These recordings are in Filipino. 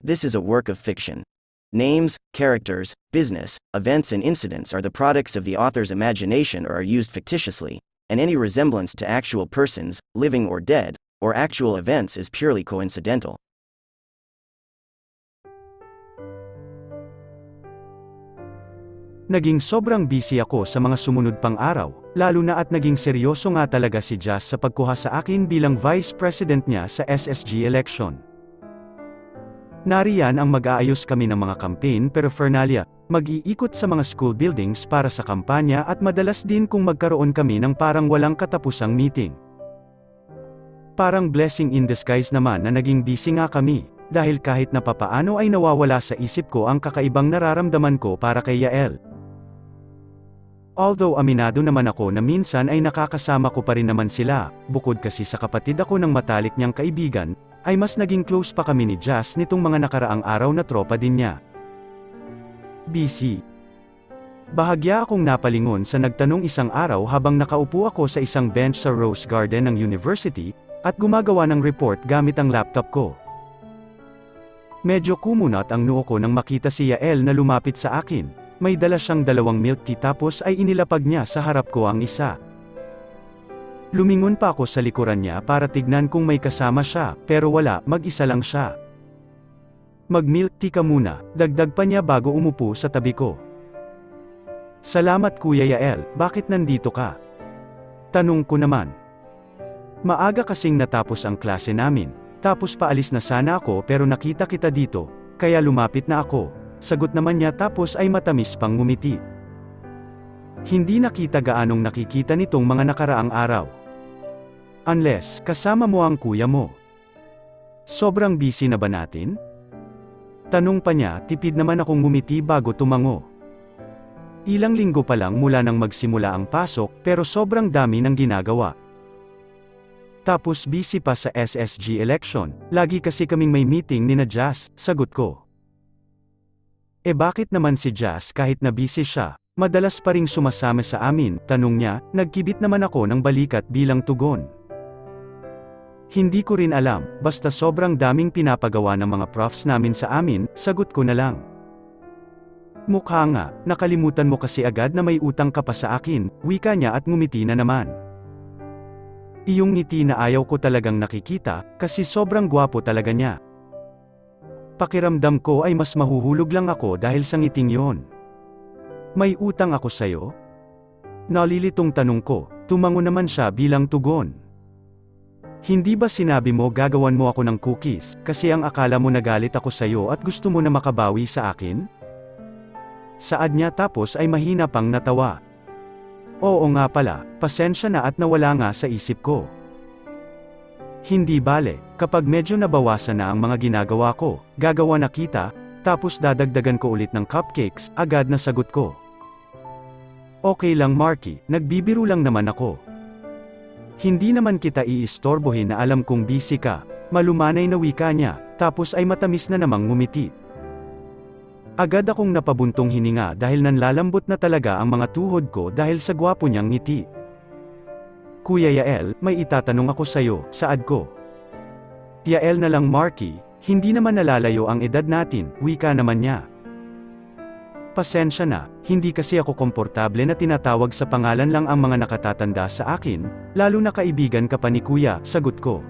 This is a work of fiction. Names, characters, business, events and incidents are the products of the author's imagination or are used fictitiously, and any resemblance to actual persons, living or dead, or actual events is purely coincidental. Naging sobrang busy ako sa mga sumunod pang araw, lalo na at naging seryoso nga talaga si Jazz sa pagkuha sa akin bilang Vice President niya sa SSG election. Nariyan ang mag-aayos kami ng mga campaign paraphernalia, mag-iikot sa mga school buildings para sa kampanya at madalas din kung magkaroon kami ng parang walang katapusang meeting. Parang blessing in disguise naman na naging busy nga kami, dahil kahit na papaano ay nawawala sa isip ko ang kakaibang nararamdaman ko para kay Yael. Although aminado naman ako na minsan ay nakakasama ko pa rin naman sila, bukod kasi sa kapatid ako ng matalik niyang kaibigan, ay mas naging close pa kami ni Jazz nitong mga nakaraang araw na tropa din niya. Busy. Bahagya akong napalingon sa nagtanong isang araw habang nakaupo ako sa isang bench sa Rose Garden ng University, at gumagawa ng report gamit ang laptop ko. Medyo kumunat ang noo ko nang makita si Yael na lumapit sa akin. May dala siyang 2 milk tea tapos ay inilapag niya sa harap ko ang isa. Lumingon pa ako sa likuran niya para tignan kung may kasama siya, pero wala, mag-isa lang siya. Mag-milk tea ka muna, dagdag pa niya bago umupo sa tabi ko. Salamat Kuya Yael, bakit nandito ka? Tanong ko naman. Maaga kasing natapos ang klase namin, tapos paalis na sana ako pero nakita kita dito, kaya lumapit na ako. Sagot naman niya tapos ay matamis pang ngumiti. Hindi nakita gaanong nakikita nitong mga nakaraang araw. Unless, kasama mo ang kuya mo. Sobrang busy na ba natin? Tanong pa niya, tipid naman akong ngumiti bago tumango. Ilang linggo pa lang mula nang magsimula ang pasok, pero sobrang dami ng ginagawa. Tapos busy pa sa SSG election, lagi kasi kaming may meeting ni na Jazz, sagot ko. Bakit naman si Jazz kahit na busy siya, madalas pa ring sumasama sa amin, tanong niya, nagkibit naman ako ng balikat bilang tugon. Hindi ko rin alam, basta sobrang daming pinapagawa ng mga profs namin sa amin, sagot ko na lang. Mukha nga, nakalimutan mo kasi agad na may utang ka pa sa akin, wika niya at ngumiti na naman. Iyong ngiti na ayaw ko talagang nakikita, kasi sobrang gwapo talaga niya. Pakiramdam ko ay mas mahuhulog lang ako dahil sa ngiting yon. May utang ako sayo? Nalilitong tanong ko, tumango naman siya bilang tugon. Hindi ba sinabi mo gagawan mo ako ng cookies, kasi ang akala mo nagalit ako sayo at gusto mo na makabawi sa akin? Saad niya tapos ay mahina pang natawa. Oo nga pala, pasensya na at nawala nga sa isip ko. Hindi bale, kapag medyo nabawasan na ang mga ginagawa ko, gagawa na kita, tapos dadagdagan ko ulit ng cupcakes, agad na sagot ko. Okay lang Marky, nagbibiro lang naman ako. Hindi naman kita iistorbohin na alam kong busy ka, malumanay na wika niya, tapos ay matamis na namang ngumiti. Agad akong napabuntong hininga dahil nanlalambot na talaga ang mga tuhod ko dahil sa gwapo niyang ngiti. Kuya Yael, may itatanong ako sayo, saad ko. Yael na lang Marky, hindi naman nalalayo ang edad natin, wika naman niya. Pasensya na, hindi kasi ako komportable na tinatawag sa pangalan lang ang mga nakatatanda sa akin, lalo na kaibigan ka pa ni Kuya, sagot ko.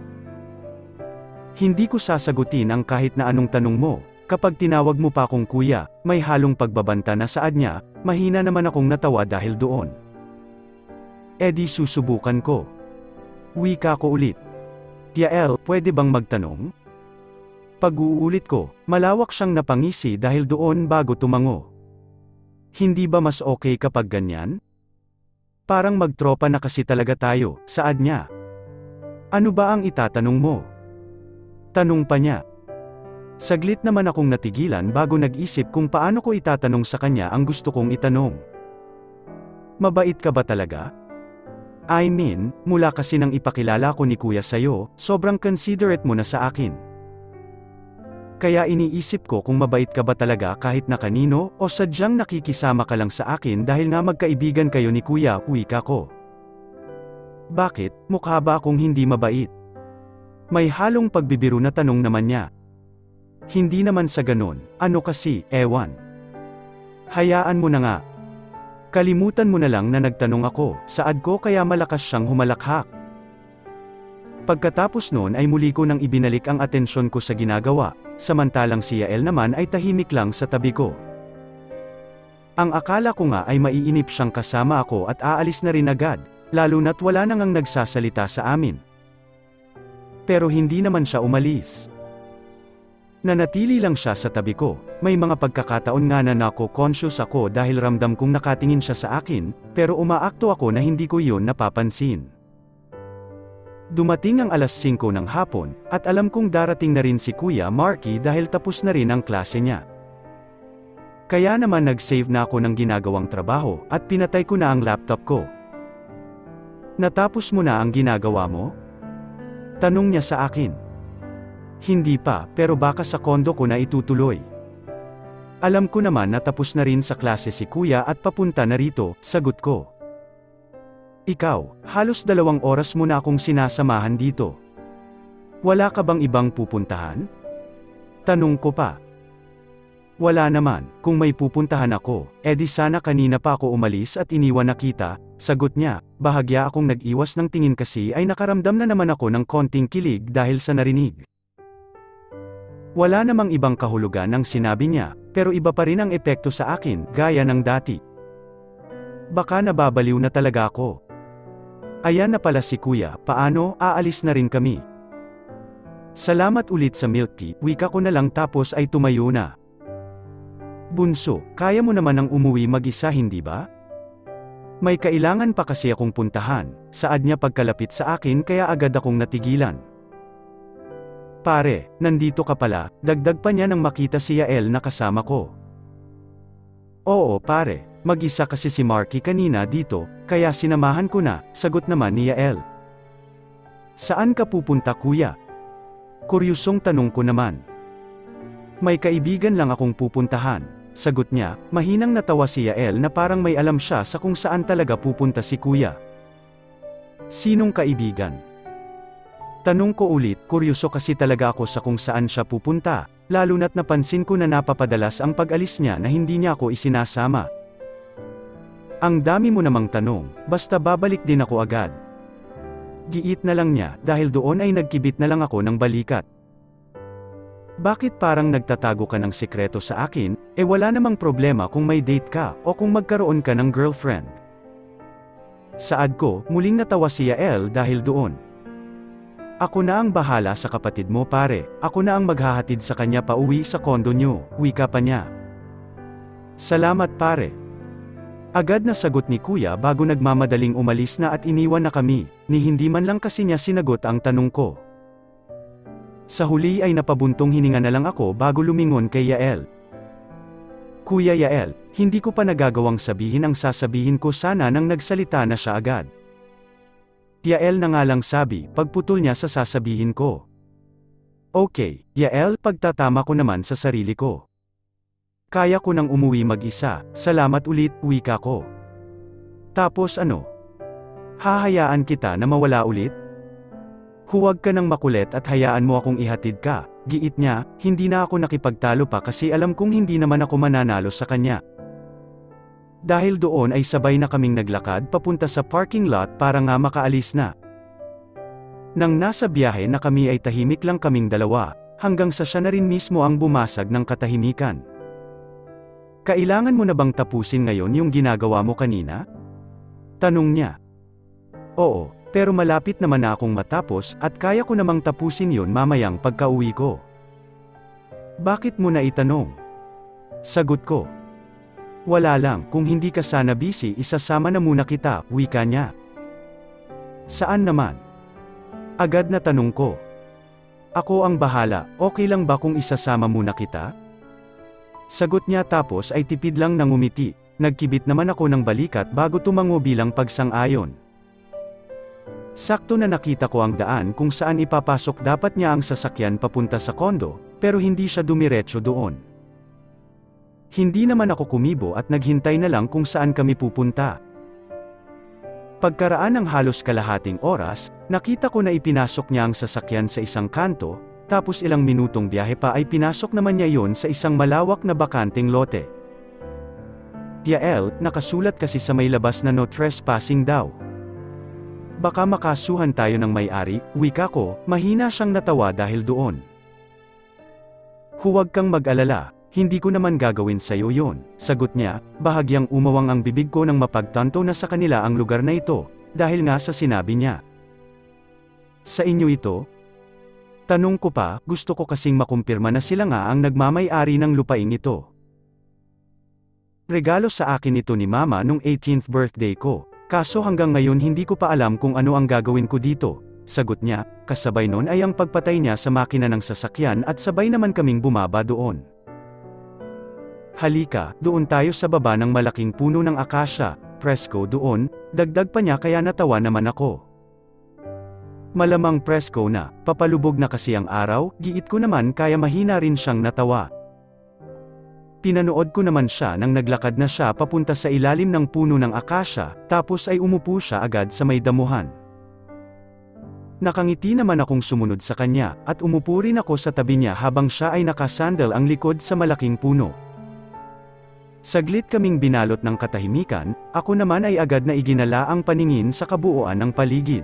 Hindi ko sasagutin ang kahit na anong tanong mo, kapag tinawag mo pa akong Kuya, may halong pagbabanta na saad niya, mahina naman akong natawa dahil doon. Di susubukan ko. Wika ko ulit. Yael, pwede bang magtanong? Pag-uulit ko, malawak siyang napangisi dahil doon bago tumango. Hindi ba mas okay kapag ganyan? Parang magtropa na kasi talaga tayo, saad niya. Ano ba ang itatanong mo? Tanong pa niya. Saglit naman akong natigilan bago nag-isip kung paano ko itatanong sa kanya ang gusto kong itanong. Mabait ka ba talaga? I mean, mula kasi nang ipakilala ko ni Kuya sayo, sobrang considerate mo na sa akin. Kaya iniisip ko kung mabait ka ba talaga kahit na kanino, o sadyang nakikisama ka lang sa akin dahil nga magkaibigan kayo ni Kuya, wika ko. Bakit, mukha ba akong hindi mabait? May halong pagbibiro na tanong naman niya. Hindi naman sa ganun, ano kasi, ewan. Hayaan mo na nga. Kalimutan mo na lang na nagtanong ako, saad ko kaya malakas siyang humalakhak. Pagkatapos noon ay muli ko nang ibinalik ang atensyon ko sa ginagawa, samantalang si Yael naman ay tahimik lang sa tabi ko. Ang akala ko nga ay maiinip siyang kasama ako at aalis na rin agad, lalo na't wala nang ang nagsasalita sa amin. Pero hindi naman siya umalis. Nanatili lang siya sa tabi ko. May mga pagkakataon nga na nako-conscious ako dahil ramdam kong nakatingin siya sa akin, pero umaakto ako na hindi ko iyon napapansin. Dumating ang 5:00 ng hapon, at alam kong darating na rin si Kuya Marky dahil tapos na rin ang klase niya. Kaya naman nag-save na ako ng ginagawang trabaho, at pinatay ko na ang laptop ko. "Natapos mo na ang ginagawa mo?" Tanong niya sa akin. "Hindi pa, pero baka sa kondo ko na itutuloy." Alam ko naman na tapos na rin sa klase si Kuya at papunta na rito, sagot ko. "Ikaw, halos 2 oras mo na akong sinasamahan dito. Wala ka bang ibang pupuntahan?" Tanong ko pa. "Wala naman, kung may pupuntahan ako, edi sana kanina pa ako umalis at iniwan na kita," sagot niya. Bahagya akong nag-iwas ng tingin kasi ay nakaramdam na naman ako ng konting kilig dahil sa narinig. Wala namang ibang kahulugan ang sinabi niya, pero iba pa rin ang epekto sa akin, gaya ng dati. Baka nababaliw na talaga ako. Ayan na pala si Kuya, paano, aalis na rin kami. Salamat ulit sa milk tea, wika ko na lang tapos ay tumayo na. Bunso, kaya mo naman ang umuwi mag-isa hindi ba? May kailangan pa kasi akong puntahan, saad niya pagkalapit sa akin kaya agad akong natigilan. Pare, nandito ka pala, dagdag pa niya nang makita si Yael na kasama ko. Oo pare, mag-isa kasi si Marky kanina dito, kaya sinamahan ko na, sagot naman ni Yael. Saan ka pupunta kuya? Kuryusong tanong ko naman. May kaibigan lang akong pupuntahan, sagot niya, mahinang natawa si Yael na parang may alam siya sa kung saan talaga pupunta si kuya. Sinong kaibigan? Tanong ko ulit, kuryoso kasi talaga ako sa kung saan siya pupunta, lalo na't napansin ko na napapadalas ang pag-alis niya na hindi niya ako isinasama. Ang dami mo namang tanong, basta babalik din ako agad. Giit na lang niya, dahil doon ay nagkibit na lang ako ng balikat. Bakit parang nagtatago ka ng sikreto sa akin, wala namang problema kung may date ka, o kung magkaroon ka ng girlfriend. Saad ko, muling natawa si Yael dahil doon. Ako na ang bahala sa kapatid mo pare, ako na ang maghahatid sa kanya pauwi sa kondo nyo, wika pa niya. Salamat pare. Agad na sagot ni Kuya bago nagmamadaling umalis na at iniwan na kami, ni hindi man lang kasi niya sinagot ang tanong ko. Sa huli ay napabuntong hininga na lang ako bago lumingon kay Yael. Kuya Yael, hindi ko pa nagagawang sabihin ang sasabihin ko sana nang nagsalita na siya agad. Yael na nga lang sabi, pagputol niya sa sasabihin ko. Okay, Yael, pagtatama ko naman sa sarili ko. Kaya ko nang umuwi mag-isa, salamat ulit, wika ko. Tapos ano? Hahayaan kita na mawala ulit? Huwag ka nang makulit at hayaan mo akong ihatid ka, giit niya, hindi na ako nakipagtalo pa kasi alam kong hindi naman ako mananalo sa kanya. Dahil doon ay sabay na kaming naglakad papunta sa parking lot para nga makaalis na. Nang nasa biyahe na kami ay tahimik lang kaming dalawa, hanggang sa siya na rin mismo ang bumasag ng katahimikan. Kailangan mo na bang tapusin ngayon yung ginagawa mo kanina? Tanong niya. Oo, pero malapit naman na akong matapos at kaya ko namang tapusin yon mamayang pagka-uwi ko. Bakit mo na itanong? Sagot ko. Wala lang, kung hindi ka sana busy isasama na muna kita, wika niya. Saan naman? Agad na tanong ko. Ako ang bahala, okay lang ba kung isasama muna kita? Sagot niya tapos ay tipid lang ng ngumiti, nagkibit naman ako ng balikat bago tumango bilang pagsang-ayon. Sakto na nakita ko ang daan kung saan ipapasok dapat niya ang sasakyan papunta sa kondo, pero hindi siya dumiretso doon. Hindi naman ako kumibo at naghintay na lang kung saan kami pupunta. Pagkaraan ng halos kalahating oras, nakita ko na ipinasok niya ang sasakyan sa isang kanto, tapos ilang minutong biyahe pa ay pinasok naman niya yon sa isang malawak na bakanting lote. Yael, nakasulat kasi sa may labas na no trespassing daw. Baka makasuhan tayo ng may-ari, wika ko, mahina siyang natawa dahil doon. Huwag kang mag-alala, hindi ko naman gagawin sa'yo yon, sagot niya, bahagyang umawang ang bibig ko nang mapagtanto na sa kanila ang lugar na ito, dahil nga sa sinabi niya. Sa inyo ito? Tanong ko pa, gusto ko kasing makumpirma na sila nga ang nagmamay-ari ng lupaing ito. Regalo sa akin ito ni Mama nung 18th birthday ko, kaso hanggang ngayon hindi ko pa alam kung ano ang gagawin ko dito, sagot niya, kasabay nun ay ang pagpatay niya sa makina ng sasakyan at sabay naman kaming bumaba doon. Halika, doon tayo sa baba ng malaking puno ng akasya, presko doon, dagdag pa niya kaya natawa naman ako. Malamang presko na, papalubog na kasi ang araw, giit ko naman kaya mahina rin siyang natawa. Pinanood ko naman siya nang naglakad na siya papunta sa ilalim ng puno ng akasya, tapos ay umupo siya agad sa may damuhan. Nakangiti naman akong sumunod sa kanya, at umupo rin ako sa tabi niya habang siya ay nakasandal ang likod sa malaking puno. Saglit kaming binalot ng katahimikan, ako naman ay agad na iginala ang paningin sa kabuuan ng paligid.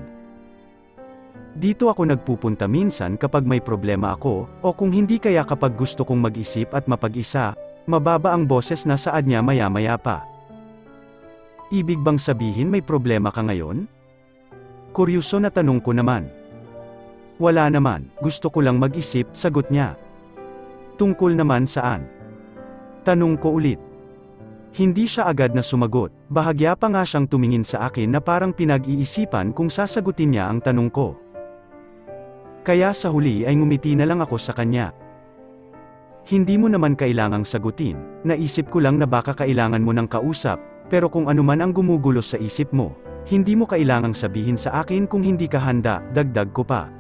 Dito ako nagpupunta minsan kapag may problema ako, o kung hindi kaya kapag gusto kong mag-isip at mapag-isa. Mababa ang boses na saad niya maya-maya pa. Ibig bang sabihin may problema ka ngayon? Kuryoso na tanong ko naman. Wala naman, gusto ko lang mag-isip, sagot niya. Tungkol naman saan? Tanong ko ulit. Hindi siya agad na sumagot, bahagya pa nga siyang tumingin sa akin na parang pinag-iisipan kung sasagutin niya ang tanong ko. Kaya sa huli ay ngumiti na lang ako sa kanya. Hindi mo naman kailangang sagutin, naisip ko lang na baka kailangan mo ng kausap, pero kung ano man ang gumugulo sa isip mo, hindi mo kailangang sabihin sa akin kung hindi ka handa, dagdag ko pa.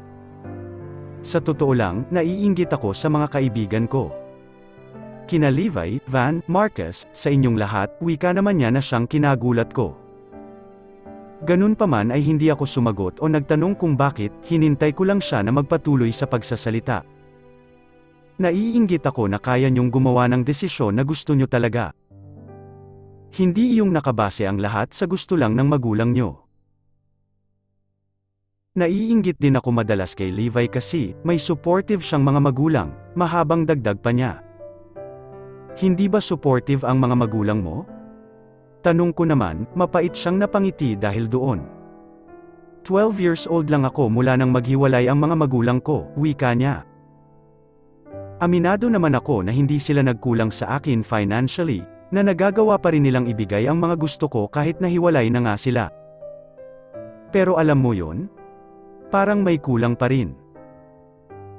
Sa totoo lang, naiinggit ako sa mga kaibigan ko. Kina Levi, Van, Marcus, sa inyong lahat, wika naman niya na siyang kinagulat ko. Ganun pa man ay hindi ako sumagot o nagtanong kung bakit, hinintay ko lang siya na magpatuloy sa pagsasalita. Naiinggit ako na kaya niyong gumawa ng desisyon na gusto niyo talaga. Hindi iyong nakabase ang lahat sa gusto lang ng magulang niyo. Naiinggit din ako madalas kay Levi kasi, may supportive siyang mga magulang, mahabang dagdag pa niya. Hindi ba supportive ang mga magulang mo? Tanong ko naman, mapait siyang napangiti dahil doon. 12 years old lang ako mula nang maghiwalay ang mga magulang ko, wika niya. Aminado naman ako na hindi sila nagkulang sa akin financially, na nagagawa pa rin nilang ibigay ang mga gusto ko kahit nahiwalay na nga sila. Pero alam mo yon? Parang may kulang pa rin.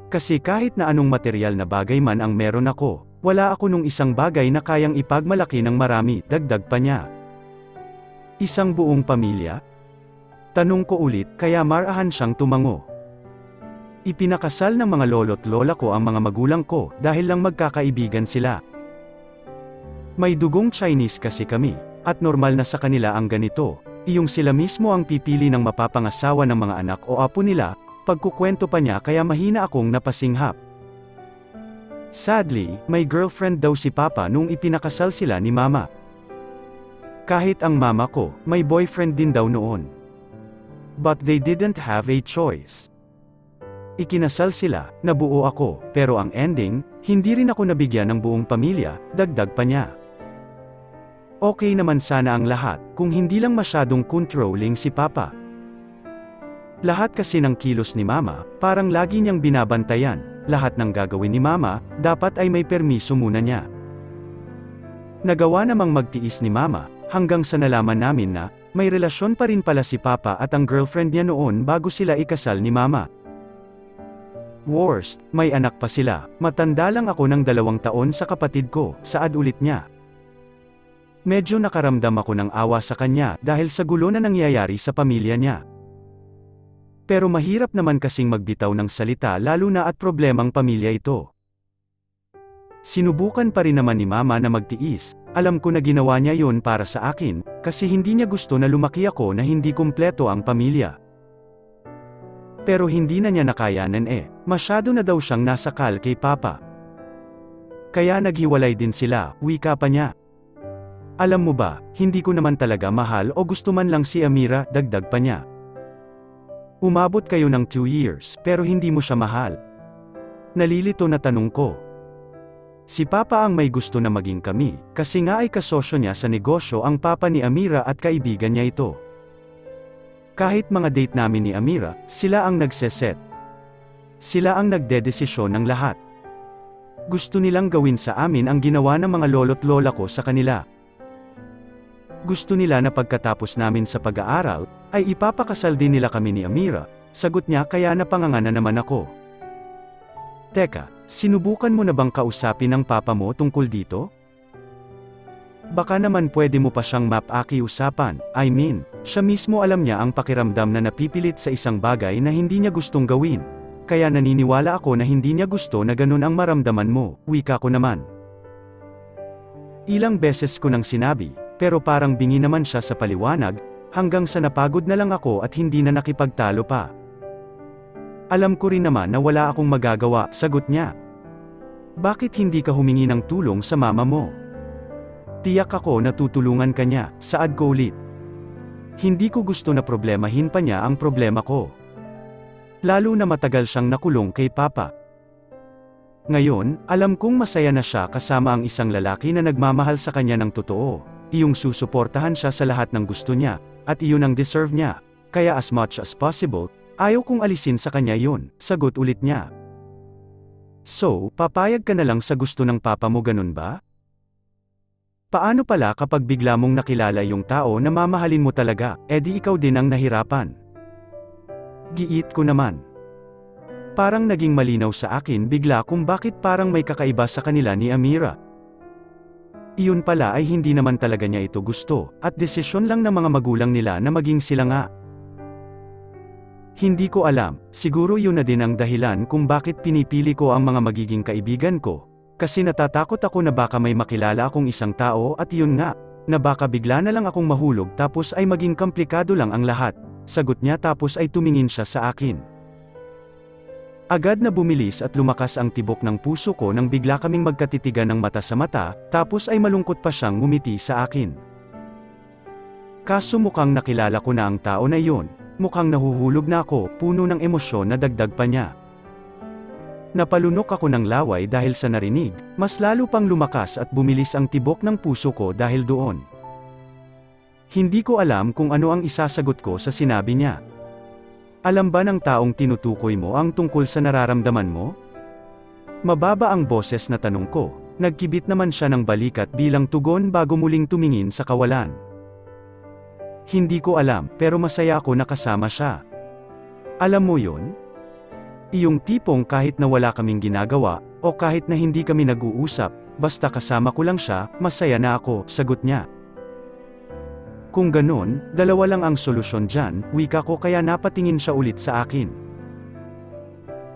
Kasi kahit na anong material na bagay man ang meron ako, wala ako nung isang bagay na kayang ipagmalaki ng marami, dagdag pa niya. Isang buong pamilya? Tanong ko ulit, kaya marahan siyang tumango. Ipinakasal ng mga lolo't lola ko ang mga magulang ko, dahil lang magkakaibigan sila. May dugong Chinese kasi kami, at normal na sa kanila ang ganito, iyong sila mismo ang pipili ng mapapangasawa ng mga anak o apo nila, pagkukwento pa niya kaya mahina akong napasinghap. Sadly, may girlfriend daw si Papa nung ipinakasal sila ni Mama. Kahit ang mama ko, may boyfriend din daw noon. But they didn't have a choice. Ikinasal sila, nabuo ako, pero ang ending, hindi rin ako nabigyan ng buong pamilya, dagdag pa niya. Okay naman sana ang lahat, kung hindi lang masyadong controlling si Papa. Lahat kasi ng kilos ni Mama, parang lagi niyang binabantayan, lahat ng gagawin ni Mama, dapat ay may permiso muna niya. Nagawa namang magtiis ni Mama, hanggang sa nalaman namin na, may relasyon pa rin pala si Papa at ang girlfriend niya noon bago sila ikasal ni Mama. Worst, may anak pa sila, matanda lang ako ng 2 taon sa kapatid ko, saad ulit niya. Medyo nakaramdam ako ng awa sa kanya dahil sa gulo na nangyayari sa pamilya niya. Pero mahirap naman kasing magbitaw ng salita lalo na at problemang pamilya ito. Sinubukan pa rin naman ni Mama na magtiis, alam ko na ginawa niya yon para sa akin, kasi hindi niya gusto na lumaki ako na hindi kumpleto ang pamilya. Pero hindi na niya nakayanan masyado na daw siyang nasakal kay Papa. Kaya naghiwalay din sila, wika pa niya. Alam mo ba, hindi ko naman talaga mahal o gusto man lang si Amira, dagdag pa niya. Umabot kayo ng 2 years, pero hindi mo siya mahal. Nalilito na tanong ko. Si Papa ang may gusto na maging kami, kasi nga ay kasosyo niya sa negosyo ang Papa ni Amira at kaibigan niya ito. Kahit mga date namin ni Amira, sila ang nagseset. Sila ang nagdedesisyon ng lahat. Gusto nilang gawin sa amin ang ginawa ng mga lolo't lola ko sa kanila. Gusto nila na pagkatapos namin sa pag-aaral, ay ipapakasal din nila kami ni Amira. Sagot niya kaya napanganga na naman ako. Teka, sinubukan mo na bang kausapin ng Papa mo tungkol dito? Baka naman pwede mo pa siyang mapaki-usapan, I mean, siya mismo alam niya ang pakiramdam na napipilit sa isang bagay na hindi niya gustong gawin. Kaya naniniwala ako na hindi niya gusto na ganun ang maramdaman mo, wika ko naman. Ilang beses ko nang sinabi, pero parang bingi naman siya sa paliwanag, hanggang sa napagod na lang ako at hindi na nakipagtalo pa. Alam ko rin naman na wala akong magagawa, sagot niya. Bakit hindi ka humingi ng tulong sa mama mo? Tiyak ako na tutulungan ka niya, saad ko ulit. Hindi ko gusto na problemahin pa niya ang problema ko. Lalo na matagal siyang nakulong kay Papa. Ngayon, alam kong masaya na siya kasama ang isang lalaki na nagmamahal sa kanya ng totoo. Iyong susuportahan siya sa lahat ng gusto niya, at iyon ang deserve niya. Kaya as much as possible, ayaw kong alisin sa kanya yun, sagot ulit niya. So, papayag ka na lang sa gusto ng Papa mo, ganun ba? Paano pala kapag bigla mong nakilala yung tao na mamahalin mo talaga, edi ikaw din ang nahirapan? Giit ko naman. Parang naging malinaw sa akin bigla kung bakit parang may kakaiba sa kanila ni Amira. Iyon pala ay hindi naman talaga niya ito gusto, at desisyon lang ng mga magulang nila na maging sila nga. Hindi ko alam, siguro yun na din ang dahilan kung bakit pinipili ko ang mga magiging kaibigan ko, kasi natatakot ako na baka may makilala akong isang tao at yun nga, na baka bigla na lang akong mahulog tapos ay maging komplikado lang ang lahat, sagot niya tapos ay tumingin siya sa akin. Agad na bumilis at lumakas ang tibok ng puso ko nang bigla kaming magkatitigan ng mata sa mata, tapos ay malungkot pa siyang ngumiti sa akin. Kaso mukhang nakilala ko na ang tao na iyon, mukhang nahuhulog na ako, puno ng emosyon na dagdag pa niya. Napalunok ako ng laway dahil sa narinig, mas lalo pang lumakas at bumilis ang tibok ng puso ko dahil doon. Hindi ko alam kung ano ang isasagot ko sa sinabi niya. Alam ba ng taong tinutukoy mo ang tungkol sa nararamdaman mo? Mababa ang boses na tanong ko, nagkibit naman siya ng balikat bilang tugon bago muling tumingin sa kawalan. Hindi ko alam, pero masaya ako na kasama siya. Alam mo yun? Iyong tipong kahit na wala kaming ginagawa, o kahit na hindi kami nag-uusap, basta kasama ko lang siya, masaya na ako, sagot niya. Kung ganon, dalawa lang ang solusyon dyan, wika ko kaya napatingin siya ulit sa akin.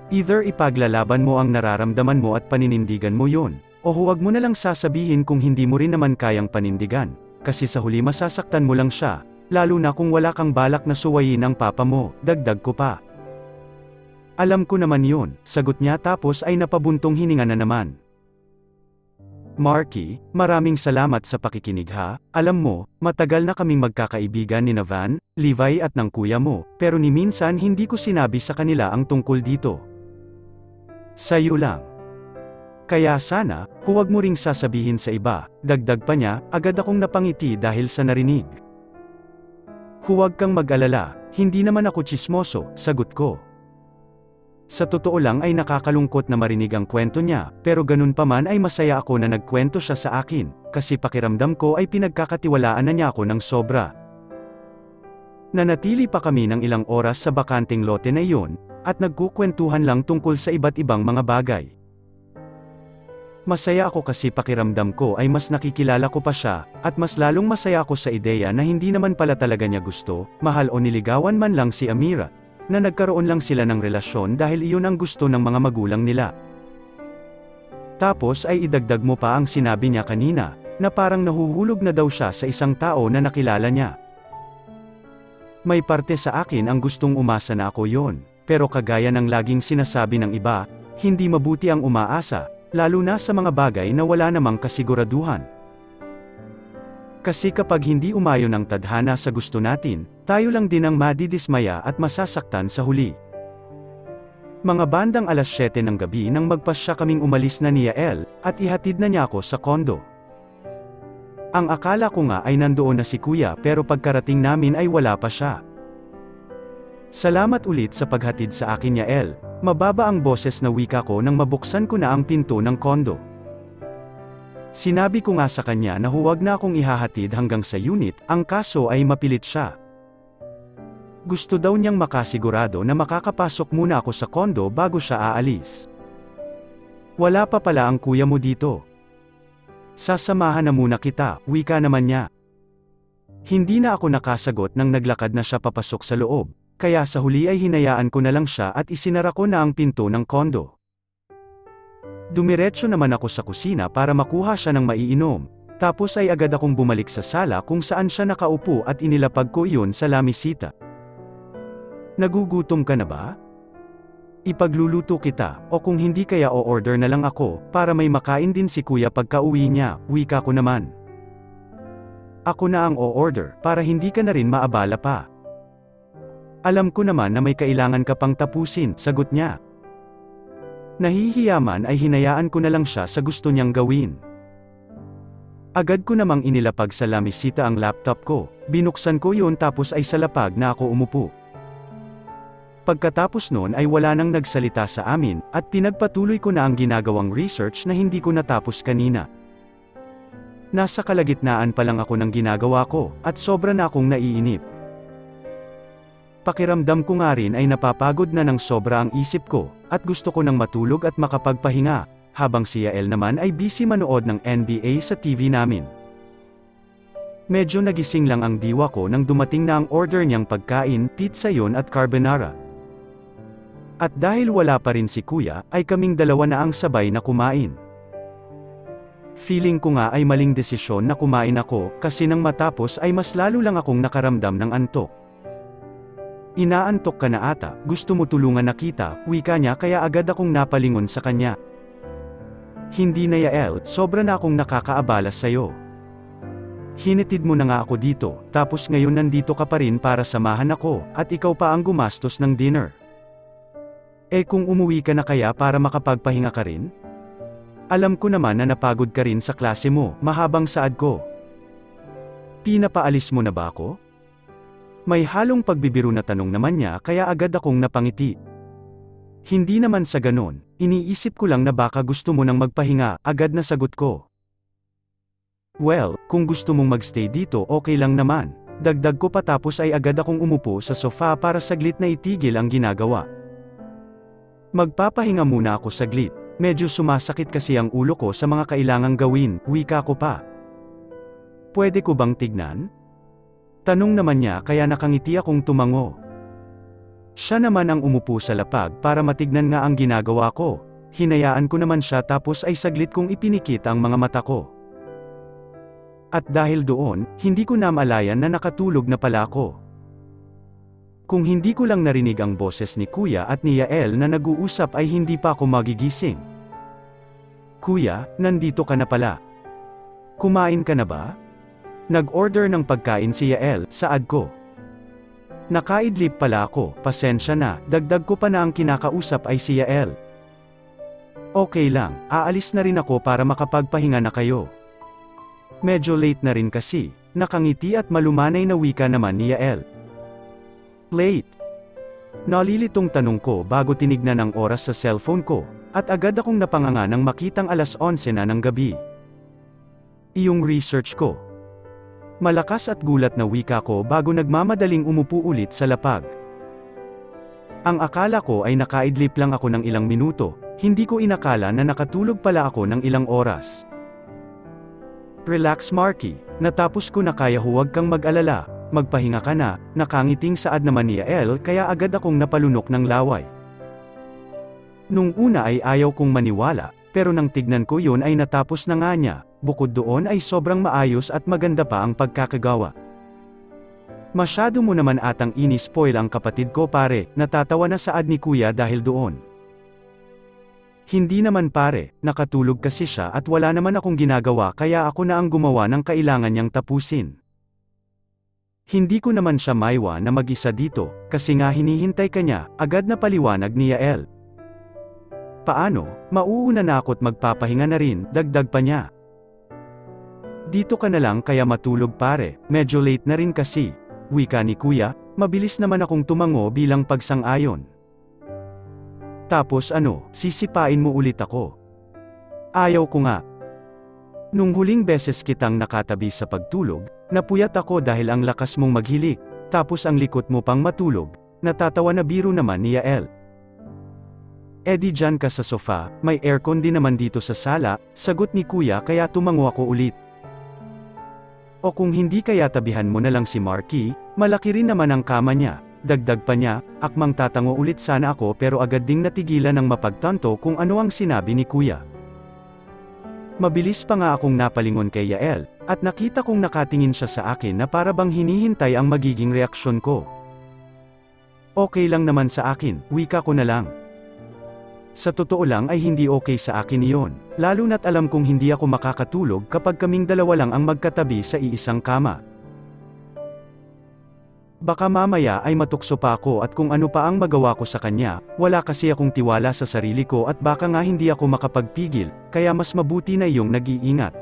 Either ipaglalaban mo ang nararamdaman mo at paninindigan mo yon, o huwag mo na lang sasabihin kung hindi mo rin naman kayang panindigan, kasi sa huli masasaktan mo lang siya, lalo na kung wala kang balak na suwayin ang Papa mo, dagdag ko pa. Alam ko naman yun, sagot niya tapos ay napabuntong hininga na naman. Marky, maraming salamat sa pakikinig ha. Alam mo, matagal na kaming magkakaibigan ni Van, Levi at ng kuya mo, pero ni minsan hindi ko sinabi sa kanila ang tungkol dito. Sa'yo lang. Kaya sana, huwag mo ring sasabihin sa iba, dagdag pa niya, agad akong napangiti dahil sa narinig. Huwag kang mag-alala, hindi naman ako tsismoso, sagot ko. Sa totoo lang ay nakakalungkot na marinig ang kwento niya, pero ganun pa man ay masaya ako na nagkwento siya sa akin, kasi pakiramdam ko ay pinagkakatiwalaan na niya ako ng sobra. Nanatili pa kami ng ilang oras sa bakanting lote na iyon, at nagkukwentuhan lang tungkol sa iba't ibang mga bagay. Masaya ako kasi pakiramdam ko ay mas nakikilala ko pa siya, at mas lalong masaya ako sa ideya na hindi naman pala talaga niya gusto, mahal o niligawan man lang si Amira, na nagkaroon lang sila ng relasyon dahil iyon ang gusto ng mga magulang nila. Tapos ay idagdag mo pa ang sinabi niya kanina, na parang nahuhulog na daw siya sa isang tao na nakilala niya. May parte sa akin ang gustong umasa na ako yon. pero kagaya ng laging sinasabi ng iba, hindi mabuti ang umaasa, lalo na sa mga bagay na wala namang kasiguraduhan. Kasi kapag hindi umayon ang tadhana sa gusto natin, tayo lang din ang madidismaya at masasaktan sa huli. Mga bandang 7:00 ng gabi nang magpasya kaming umalis na ni Yael, at ihatid na niya ako sa kondo. Ang akala ko nga ay nandoon na si Kuya pero pagkarating namin ay wala pa siya. Salamat ulit sa paghatid sa akin Yael, mababa ang boses na wika ko nang mabuksan ko na ang pinto ng kondo. Sinabi ko nga sa kanya na huwag na akong ihahatid hanggang sa unit, ang kaso ay mapilit siya. Gusto daw niyang makasigurado na makakapasok muna ako sa kondo bago siya aalis. Wala pa pala ang kuya mo dito. Sasamahan na muna kita, wika naman niya. Hindi na ako nakasagot nang naglakad na siya papasok sa loob, kaya sa huli ay hinayaan ko na lang siya at isinara ko na ang pinto ng kondo. Dumiretso naman ako sa kusina para makuha siya ng maiinom, tapos ay agad akong bumalik sa sala kung saan siya nakaupo at inilapag ko iyon sa lamisita. Nagugutom ka na ba? Ipagluluto kita, o kung hindi kaya o-order na lang ako, para may makain din si kuya pagka-uwi niya, wika ko naman. Ako na ang o-order, para hindi ka na rin maabala pa. Alam ko naman na may kailangan ka pang tapusin, sagot niya. Nahihiyaman ay hinayaan ko na lang siya sa gusto niyang gawin. Agad ko namang inilapag sa lamisita ang laptop ko, binuksan ko yun tapos ay sa lapag na ako umupo. Pagkatapos noon ay wala nang nagsalita sa amin, at pinagpatuloy ko na ang ginagawang research na hindi ko natapos kanina. Nasa kalagitnaan pa lang ako ng ginagawa ko, at sobra na akong naiinip. Pakiramdam ko nga rin ay napapagod na ng sobra ang isip ko, at gusto ko nang matulog at makapagpahinga, habang si Yael naman ay busy manood ng NBA sa TV namin. Medyo nagising lang ang diwa ko nang dumating na ang order niyang pagkain, pizza yon at carbonara. At dahil wala pa rin si Kuya, ay kaming dalawa na ang sabay na kumain. Feeling ko nga ay maling desisyon na kumain ako, kasi nang matapos ay mas lalo lang akong nakaramdam ng antok. Inaantok ka na ata, gusto mo tulungan na kita, wika niya kaya agad akong napalingon sa kanya. Hindi na Yael, sobra na akong nakakaabala sa'yo. Hinitid mo na nga ako dito, tapos ngayon nandito ka pa rin para samahan ako, at ikaw pa ang gumastos ng dinner. Kung umuwi ka na kaya para makapagpahinga ka rin? Alam ko naman na napagod ka rin sa klase mo, mahabang saad ko. Pinapaalis mo na ba ako? May halong pagbibiro na tanong naman niya kaya agad akong napangiti. Hindi naman sa ganon, iniisip ko lang na baka gusto mo nang magpahinga, agad na sagot ko. Well, kung gusto mong magstay dito okay lang naman, dagdag ko pa tapos ay agad akong umupo sa sofa para saglit na itigil ang ginagawa. Magpapahinga muna ako saglit, medyo sumasakit kasi ang ulo ko sa mga kailangang gawin, wika ko pa. Pwede ko bang tignan? Tanong naman niya kaya nakangiti akong tumango. Siya naman ang umupo sa lapag para matignan nga ang ginagawa ko, hinayaan ko naman siya tapos ay saglit kong ipinikit ang mga mata ko. At dahil doon, hindi ko namalayan na nakatulog na pala ako. Kung hindi ko lang narinig ang boses ni Kuya at ni Yael na nag-uusap ay hindi pa ako magigising. Kuya, nandito ka na pala. Kumain ka na ba? Nag-order ng pagkain si Yael, saad ko. Nakaidlip pala ako, pasensya na, dagdag ko pa na ang kinakausap ay si Yael. Okay lang, aalis na rin ako para makapagpahinga na kayo. Medyo late na rin kasi, nakangiti at malumanay na wika naman ni Yael. Late? Nalilitong tanong ko bago tinignan ang oras sa cellphone ko, at agad akong napanganga nang makitang 11:00 na ng gabi. Iyong research ko. Malakas at gulat na wika ko bago nagmamadaling umupo ulit sa lapag. Ang akala ko ay nakaidlip lang ako ng ilang minuto, hindi ko inakala na nakatulog pala ako ng ilang oras. Relax Marky, natapos ko na kaya huwag kang mag-alala, magpahinga ka na, nakangiting saad naman ni Yael kaya agad akong napalunok ng laway. Nung una ay ayaw kong maniwala, pero nang tignan ko yun ay natapos na nga niya, bukod doon ay sobrang maayos at maganda pa ang pagkakagawa. Masyado mo naman atang ini-spoil ang kapatid ko pare, natatawa na saad ni kuya dahil doon. Hindi naman pare, nakatulog kasi siya at wala naman akong ginagawa kaya ako na ang gumawa ng kailangan niyang tapusin. Hindi ko naman siya maiwa na mag-isa dito, kasi nga hinihintay ka niya, agad na paliwanag ni Yael. Paano, mauuna na ako't magpapahinga na rin, dagdag pa niya. Dito ka na lang kaya matulog pare, medyo late na rin kasi. Wika ni kuya, mabilis naman akong tumango bilang pagsang-ayon. Tapos ano, sisipain mo ulit ako. Ayaw ko nga. Nung huling beses kitang nakatabi sa pagtulog, napuyat ako dahil ang lakas mong maghilik, tapos ang likot mo pang matulog, natatawa na biro naman ni Yael. Di dyan ka sa sofa, may aircon din naman dito sa sala, sagot ni kuya kaya tumango ako ulit. O kung hindi kaya tabihan mo na lang si Marky, malaki rin naman ang kama niya, dagdag pa niya, akmang tatango ulit sana ako pero agad ding natigilan ng mapagtanto kung ano ang sinabi ni kuya. Mabilis pa nga akong napalingon kay Yael, at nakita kong nakatingin siya sa akin na para bang hinihintay ang magiging reaksyon ko. Okay lang naman sa akin, wika ko na lang. Sa totoo lang ay hindi okay sa akin iyon, lalo na't alam kong hindi ako makakatulog kapag kaming dalawa lang ang magkatabi sa iisang kama. Baka mamaya ay matukso pa ako at kung ano pa ang magawa ko sa kanya, wala kasi akong tiwala sa sarili ko at baka nga hindi ako makapagpigil, kaya mas mabuti na iyong nag-iingat.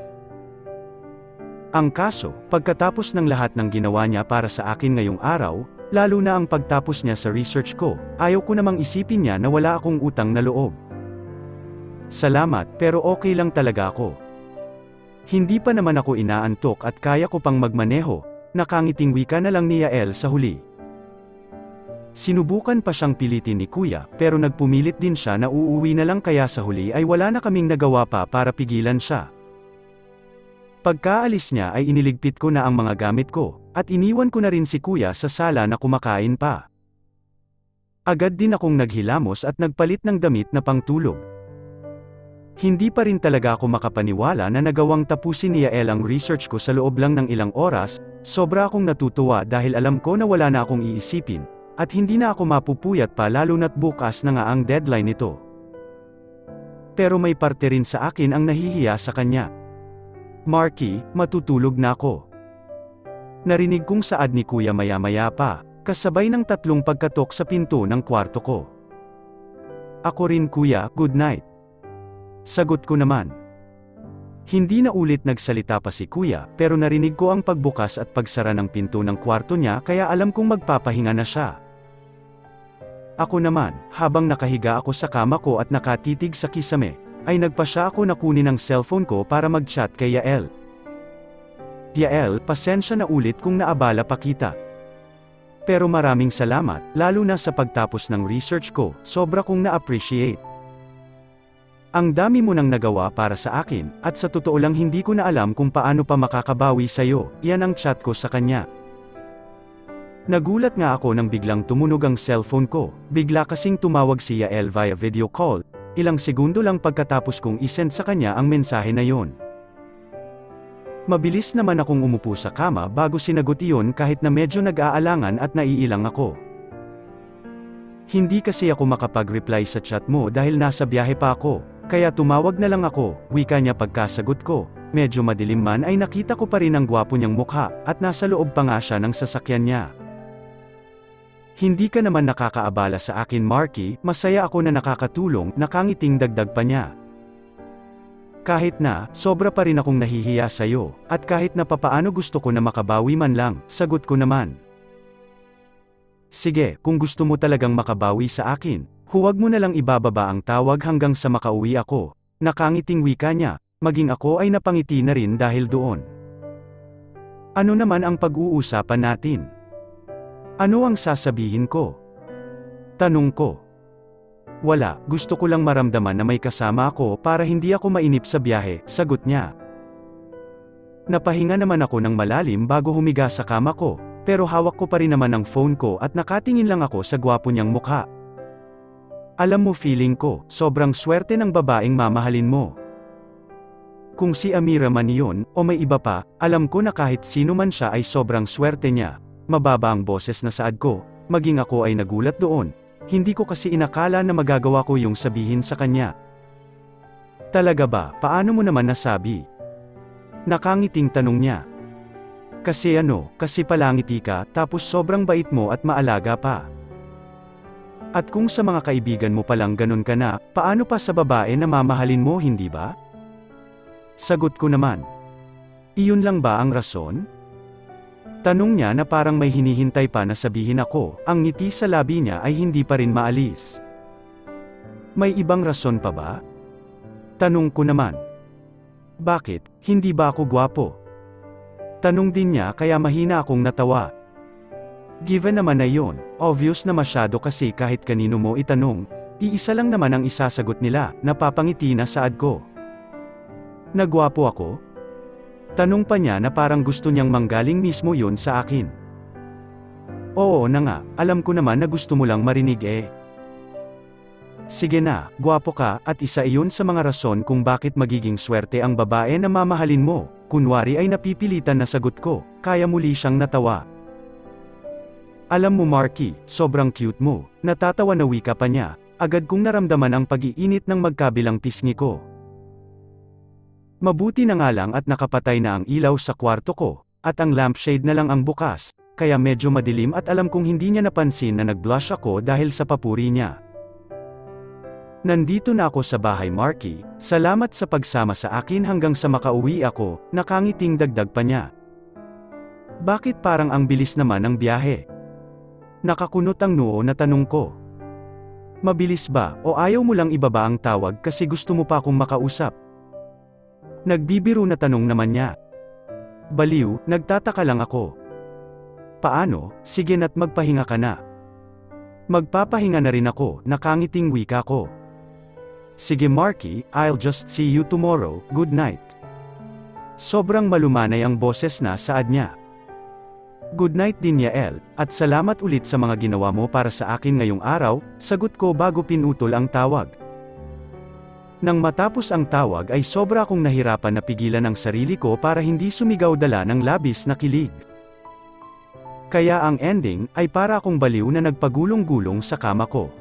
Ang kaso, pagkatapos ng lahat ng ginawa niya para sa akin ngayong araw, lalo na ang pagtapos niya sa research ko, ayaw ko namang isipin niya na wala akong utang na loob. Salamat, pero okay lang talaga ako. Hindi pa naman ako inaantok at kaya ko pang magmaneho, nakangiting wika na lang ni Yael sa huli. Sinubukan pa siyang pilitin ni kuya, pero nagpumilit din siya na uuwi na lang kaya sa huli ay wala na kaming nagawa pa para pigilan siya. Pagkaalis niya ay iniligpit ko na ang mga gamit ko, at iniwan ko na rin si kuya sa sala na kumakain pa. Agad din akong naghilamos at nagpalit ng damit na pangtulog. Hindi pa rin talaga ako makapaniwala na nagawang tapusin ni Yael ang research ko sa loob lang ng ilang oras, sobra akong natutuwa dahil alam ko na wala na akong iisipin, at hindi na ako mapupuyat pa lalo na't bukas na nga ang deadline nito. Pero may parte rin sa akin ang nahihiya sa kanya. Marky, matutulog na ako. Narinig kong saad ni kuya maya-maya pa, kasabay ng 3 pagkatok sa pinto ng kwarto ko. Ako rin kuya, good night. Sagot ko naman. Hindi na ulit nagsalita pa si kuya, pero narinig ko ang pagbukas at pagsara ng pinto ng kwarto niya kaya alam kong magpapahinga na siya. Ako naman, habang nakahiga ako sa kama ko at nakatitig sa kisame, ay nagpasya ako na kunin ang cellphone ko para mag-chat kay Yael. Yael, pasensya na ulit kung naabala pa kita. Pero maraming salamat, lalo na sa pagtapos ng research ko, sobra kong na-appreciate. Ang dami mo nang nagawa para sa akin, at sa totoo lang hindi ko na alam kung paano pa makakabawi sa'yo, yan ang chat ko sa kanya. Nagulat nga ako nang biglang tumunog ang cellphone ko, bigla kasing tumawag si Yael via video call, ilang segundo lang pagkatapos kong isend sa kanya ang mensahe na yon. Mabilis naman akong umupo sa kama bago sinagot iyon kahit na medyo nag-aalangan at naiilang ako. Hindi kasi ako makapag-reply sa chat mo dahil nasa biyahe pa ako, kaya tumawag na lang ako, wika niya pagkasagot ko. Medyo madilim man ay nakita ko pa rin ang gwapo niyang mukha, at nasa loob pa nga siya ng sasakyan niya. Hindi ka naman nakakaabala sa akin Marky, masaya ako na nakakatulong, nakangiting dagdag pa niya. Kahit na, sobra pa rin akong nahihiya sa'yo, at kahit na papaano gusto ko na makabawi man lang, sagot ko naman. Sige, kung gusto mo talagang makabawi sa akin, huwag mo na lang ibababa ang tawag hanggang sa makauwi ako. Nakangiting wika niya, maging ako ay napangiti na rin dahil doon. Ano naman ang pag-uusapan natin? Ano ang sasabihin ko? Tanong ko. Wala, gusto ko lang maramdaman na may kasama ako para hindi ako mainip sa biyahe, sagot niya. Napahinga naman ako ng malalim bago humiga sa kama ko, pero hawak ko pa rin naman ang phone ko at nakatingin lang ako sa gwapo niyang mukha. Alam mo feeling ko, sobrang swerte ng babaeng mamahalin mo. Kung si Amira man iyon, o may iba pa, alam ko na kahit sino man siya ay sobrang swerte niya. mababa ang boses na saad ko, maging ako ay nagulat doon. Hindi ko kasi inakala na magagawa ko yung sabihin sa kanya. Talaga ba, paano mo naman nasabi? Nakangiting tanong niya. Kasi palangiti ka, tapos sobrang bait mo at maalaga pa. At kung sa mga kaibigan mo palang ganun ka na, paano pa sa babae na mamahalin mo, hindi ba? Sagot ko naman. Iyon lang ba ang rason? Tanong niya na parang may hinihintay pa na sabihin ako, ang ngiti sa labi niya ay hindi pa rin maalis. May ibang rason pa ba? Tanong ko naman. Bakit, hindi ba ako gwapo? Tanong din niya kaya mahina akong natawa. Given naman na yon, obvious na masyado kasi kahit kanino mo itanong, iisa lang naman ang isasagot nila, napapangiti na saad ko. Nagwapo ako? Tanong pa niya na parang gusto niyang manggaling mismo yun sa akin. Oo na nga, alam ko naman na gusto mo lang marinig eh. Sige na, gwapo ka, at isa iyon sa mga rason kung bakit magiging swerte ang babae na mamahalin mo. Kunwari ay napipilitan na sagot ko, kaya muli siyang natawa. Alam mo Marky, sobrang cute mo, natatawa na wika pa niya, agad kong naramdaman ang pag-iinit ng magkabilang pisngi ko. Mabuti na nga lang at nakapatay na ang ilaw sa kwarto ko, at ang lampshade na lang ang bukas, kaya medyo madilim at alam kong hindi niya napansin na nag-blush ako dahil sa papuri niya. Nandito na ako sa bahay Marky, salamat sa pagsama sa akin hanggang sa makauwi ako, nakangiting dagdag pa niya. Bakit parang ang bilis naman ng biyahe? Nakakunot ang noo na tanong ko. Mabilis ba, o ayaw mo lang ibaba ang tawag kasi gusto mo pa akong makausap? Nagbibiro na tanong naman niya. Baliw, nagtataka lang ako. Paano, sige na't magpahinga ka na. Magpapahinga na rin ako, nakangiting wika ko. Sige Marky, I'll just see you tomorrow, good night. Sobrang malumanay ang boses na saad niya. Good night din Yael, at salamat ulit sa mga ginawa mo para sa akin ngayong araw, sagot ko bago pinutol ang tawag. Nang matapos ang tawag ay sobra akong nahirapan na pigilan ang sarili ko para hindi sumigaw dala ng labis na kilig. Kaya ang ending ay para akong baliw na nagpagulong-gulong sa kama ko.